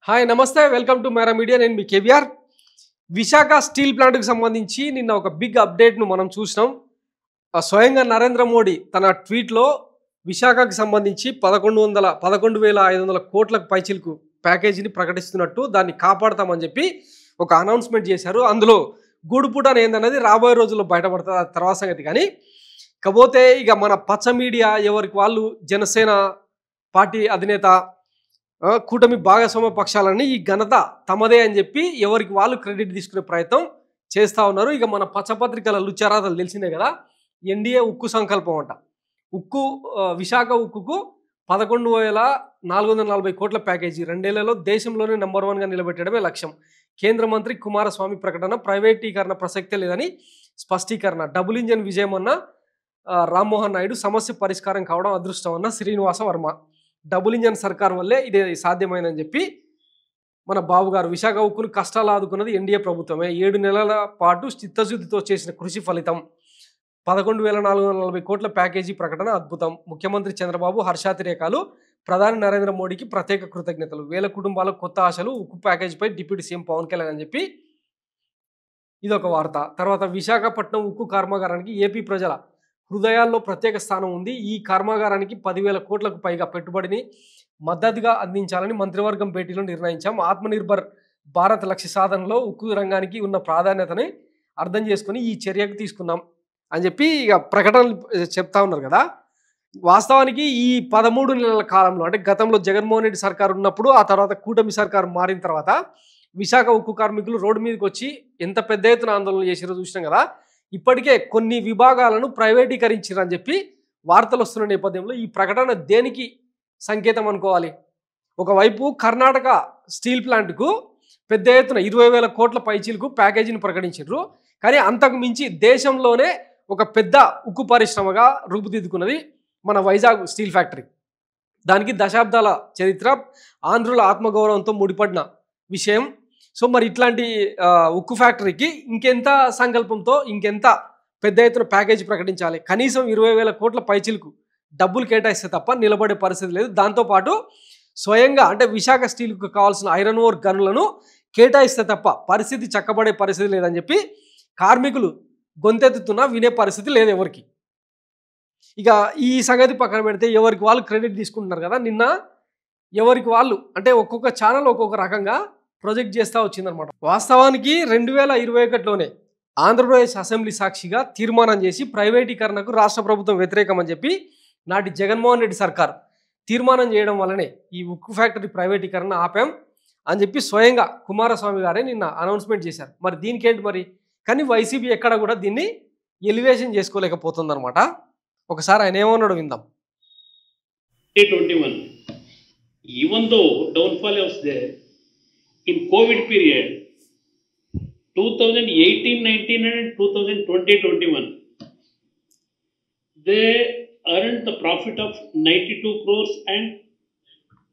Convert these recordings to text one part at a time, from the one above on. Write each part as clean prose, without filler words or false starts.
Hi నమస్తే welcome to Mera media నేను మీ KBR Visakha steel ప్లాంట్కి సంబంధించి నిన్న ఒక బిగ్ అప్డేట్ను మనం చూసినాం స్వయంగా నరేంద్ర మోడీ తన ట్వీట్లో విశాఖకి సంబంధించి 11,500 కోట్లకు పైచిలకు ప్యాకేజీని ప్రకటిస్తున్నట్టు దాన్ని కాపాడతామని చెప్పి ఒక అనౌన్స్మెంట్ చేశారు. అందులో గూడుపుటాన్ ఏందన్నది రాబోయే రోజుల్లో బయటపడుతుంది, ఆ తర్వాత సంగతి. కానీ కాకపోతే ఇక మన పచ్చ మీడియా ఎవరికి వాళ్ళు జనసేన పార్టీ అధినేత కూటమి భాగస్వామ్య పక్షాలని ఈ ఘనత తమదే అని చెప్పి ఎవరికి వాళ్ళు క్రెడిట్ తీసుకునే ప్రయత్నం చేస్తూ ఉన్నారు. ఇక మన పచ్చపత్రికల లుచ్చారాతలు తెలిసిందే కదా, ఎన్డీఏ ఉక్కు సంకల్పం అంట. విశాఖ ఉక్కుకు 11,440 కోట్ల ప్యాకేజీ 2 ఏళ్లలో దేశంలోనే నెంబర్ 1గా నిలబెట్టడమే లక్ష్యం. కేంద్ర మంత్రి కుమారస్వామి ప్రకటన, ప్రైవేటీకరణ ప్రసక్తే లేదని స్పష్టీకరణ. డబుల్ ఇంజన్ విజయం అన్న రామ్మోహన్ నాయుడు, సమస్య పరిష్కారం కావడం అదృష్టం అన్న శ్రీనివాస వర్మ. డబుల్ ఇంజన్ సర్కార్ వల్లే ఇదే సాధ్యమైందని చెప్పి మన బాబు గారు. విశాఖ ఉక్కును కష్టాలు ఆదుకున్నది ఎన్డీఏ ప్రభుత్వమే. 7 నెలల పాటు చిత్తశుద్ధితో చేసిన కృషి ఫలితం. 11,440 కోట్ల ప్యాకేజీ ప్రకటన అద్భుతం. ముఖ్యమంత్రి చంద్రబాబు హర్షాతిరేకాలు, ప్రధాని నరేంద్ర మోడీకి ప్రత్యేక కృతజ్ఞతలు. వేల కుటుంబాలకు కొత్త ఆశలు. ఉక్కు ప్యాకేజీపై డిప్యూటీ సీఎం పవన్ కళ్యాణ్ అని చెప్పి ఇదొక వార్త. తర్వాత విశాఖపట్నం ఉక్కు కర్మాగారానికి ఏపీ ప్రజల హృదయాల్లో ప్రత్యేక స్థానం ఉంది. ఈ కర్మాగారానికి 10,000 కోట్లకు పైగా పెట్టుబడిని మద్దతుగా అందించాలని మంత్రివర్గం భేటీలో నిర్ణయించాం. ఆత్మనిర్భర్ భారత్ లక్ష్య సాధనలో ఉక్కు రంగానికి ఉన్న ప్రాధాన్యతని అర్థం చేసుకుని ఈ చర్యకు తీసుకున్నాం అని చెప్పి ఇక ప్రకటనలు చెప్తా ఉన్నారు కదా. వాస్తవానికి ఈ 13 నెలల కాలంలో, అంటే గతంలో జగన్మోహన్ రెడ్డి సర్కారు ఉన్నప్పుడు, ఆ తర్వాత కూటమి సర్కారు మారిన తర్వాత విశాఖ ఉక్కు కార్మికులు రోడ్డు మీదకి వచ్చి ఎంత పెద్ద ఎత్తున ఆందోళన చేసిరో చూసినాం కదా. ఇప్పటికే కొన్ని విభాగాలను ప్రైవేటీకరించారని చెప్పి వార్తలు వస్తున్న నేపథ్యంలో ఈ ప్రకటన దేనికి సంకేతం అనుకోవాలి? ఒకవైపు కర్ణాటక స్టీల్ ప్లాంట్కు పెద్ద ఎత్తున 20,000 కోట్ల పైచీలకు ప్యాకేజీని ప్రకటించారు. కానీ అంతకు మించి దేశంలోనే ఒక పెద్ద ఉక్కు పరిశ్రమగా రూపుదిద్దుకున్నది మన వైజాగ్ స్టీల్ ఫ్యాక్టరీ. దానికి దశాబ్దాల చరిత్ర, ఆంధ్రుల ఆత్మగౌరవంతో ముడిపడిన విషయం. సో మరి ఇట్లాంటి ఉక్కు ఫ్యాక్టరీకి ఇంకెంత సంకల్పంతో ఇంకెంత పెద్ద ఎత్తున ప్యాకేజీ ప్రకటించాలి? కనీసం 20,000 కోట్ల పైచీలకు డబ్బులు కేటాయిస్తే తప్ప నిలబడే పరిస్థితి లేదు. దాంతోపాటు స్వయంగా అంటే విశాఖ స్టీల్కు కావాల్సిన ఐరన్ ఓర్ గనులను కేటాయిస్తే తప్ప పరిస్థితి చక్కబడే పరిస్థితి లేదని చెప్పి కార్మికులు గొంతెత్తుతున్నా వినే పరిస్థితి లేదు ఎవరికి. ఇక ఈ సంగతి పక్కన పెడితే ఎవరికి వాళ్ళు క్రెడిట్ తీసుకుంటున్నారు కదా. నిన్న ఎవరికి వాళ్ళు అంటే ఒక్కొక్క ఛానల్ ఒక్కొక్క రకంగా ప్రొజెక్ట్ చేస్తూ వచ్చిందనమాట. వాస్తవానికి 2021లోనే ఆంధ్రప్రదేశ్ అసెంబ్లీ సాక్షిగా తీర్మానం చేసి ప్రైవేటీకరణకు రాష్ట్ర ప్రభుత్వం వ్యతిరేకమని చెప్పి నాటి జగన్మోహన్ రెడ్డి సర్కార్ తీర్మానం చేయడం వల్లనే ఈ ఉక్కు ఫ్యాక్టరీ ప్రైవేటీకరణ ఆపాం అని చెప్పి స్వయంగా కుమారస్వామి గారే నిన్న అనౌన్స్మెంట్ చేశారు. మరి దీనికి ఏంటి మరి? కానీ వైసీపీ ఎక్కడ కూడా దీన్ని ఎలివేషన్ చేసుకోలేకపోతుందన్నమాట. ఒకసారి ఆయన ఏమన్నాడు విందాం. 2021, even though downfall was there in COVID period 2018-19 and 2020-21, they earned the profit of 92 crores and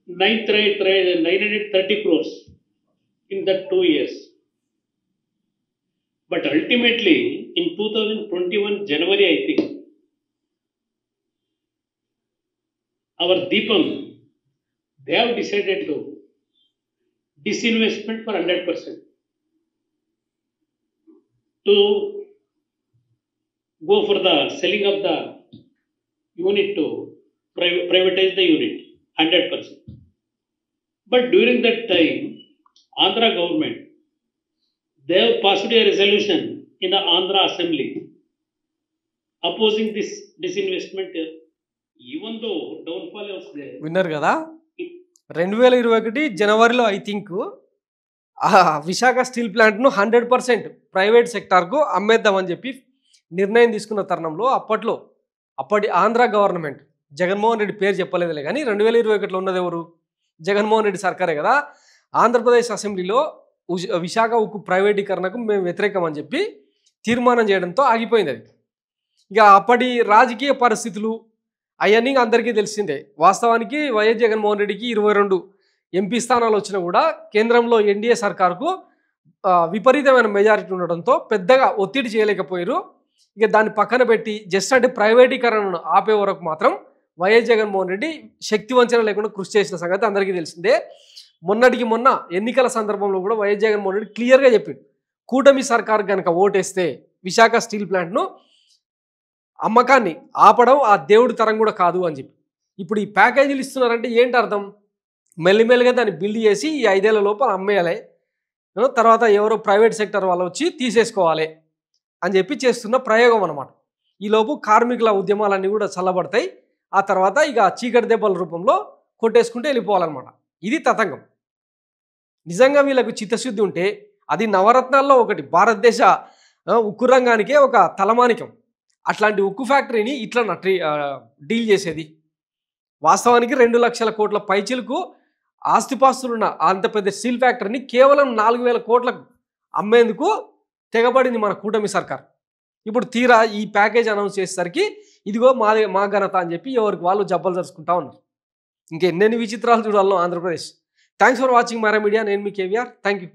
930 crores in that 2 years. But ultimately in 2021 January, I think, our Deepam, they have decided to disinvestment for 100%, to go for the selling of the unit, to privatize the unit 100%. But during that time, Andhra government, they have passed a resolution in the Andhra Assembly opposing this disinvestment, even though downfall was there. విన్నారు కదా, 2021 జనవరిలో I think Visakha steel ప్లాంట్ను 100% private సెక్టార్కు అమ్మేద్దామని చెప్పి నిర్ణయం తీసుకున్న తరుణంలో అప్పటి Andhra government, Jaganmohan Reddy పేరు చెప్పలేదులే కానీ 2021లో ఉన్నది ఎవరు? జగన్మోహన్ రెడ్డి సర్కారే కదా. ఆంధ్రప్రదేశ్ అసెంబ్లీలో విశాఖ ఉక్కు ప్రైవేటీకరణకు మేము వ్యతిరేకం అని చెప్పి తీర్మానం చేయడంతో ఆగిపోయింది అది. ఇక అప్పటి రాజకీయ పరిస్థితులు అవన్నీ అందరికీ తెలిసిందే. వాస్తవానికి వైఎస్ జగన్మోహన్ రెడ్డికి 22 ఎంపీ స్థానాలు వచ్చినా కూడా కేంద్రంలో ఎన్డీఏ సర్కారుకు విపరీతమైన మెజారిటీ ఉండడంతో పెద్దగా ఒత్తిడి చేయలేకపోయారు. ఇక దాన్ని పక్కన పెట్టి జస్ట్ అంటే ప్రైవేటీకరణను ఆపే వరకు మాత్రం వైఎస్ జగన్మోహన్ రెడ్డి శక్తి వంచన లేకుండా కృషి చేసిన సంగతి అందరికీ తెలిసిందే. మొన్నటికి మొన్న ఎన్నికల సందర్భంలో కూడా వైఎస్ జగన్మోహన్ రెడ్డి క్లియర్గా చెప్పిండు, కూటమి సర్కార్ కనుక ఓటేస్తే విశాఖ స్టీల్ ప్లాంట్ను అమ్మకాన్ని ఆపడం ఆ దేవుడి తరం కూడా కాదు అని చెప్పి. ఇప్పుడు ఈ ప్యాకేజీలు ఇస్తున్నారంటే ఏంటి అర్థం? మెల్లిమెల్లిగా దాన్ని బిల్డ్ చేసి ఈ 5 ఏళ్ల లోపల అమ్మేయాలి, తర్వాత ఎవరో ప్రైవేట్ సెక్టర్ వాళ్ళు వచ్చి తీసేసుకోవాలి అని చెప్పి చేస్తున్న ప్రయోగం అన్నమాట. ఈలోపు కార్మికుల ఉద్యమాలన్నీ కూడా చల్లబడతాయి. ఆ తర్వాత ఇక చీకటి దెబ్బల రూపంలో కొట్టేసుకుంటే వెళ్ళిపోవాలన్నమాట. ఇది తతంగం. నిజంగా వీళ్ళకు చిత్తశుద్ధి ఉంటే అది నవరత్నాల్లో ఒకటి, భారతదేశ ఉక్కు రంగానికే ఒక తలమానికం. అట్లాంటి ఉక్కు ఫ్యాక్టరీని ఇట్లా డీల్ చేసేది. వాస్తవానికి 2 లక్షల కోట్ల పైచిలకు ఆస్తిపాస్తులున్న అంత పెద్ద స్టీల్ ఫ్యాక్టరీని కేవలం 4,000 కోట్లకు అమ్మేందుకు తెగబడింది మన కూటమి సర్కార్. ఇప్పుడు తీరా ఈ ప్యాకేజ్ అనౌన్స్ చేసేసరికి ఇదిగో మా ఘనత అని చెప్పి ఎవరికి వాళ్ళు జబ్బలు జరుచుకుంటా ఉన్నారు. ఇంకెన్నెన్ని విచిత్రాలు చూడాలో Andhra Pradesh. Thanks for watching Myra media. నేను మీ కేవీఆర్. Thank you.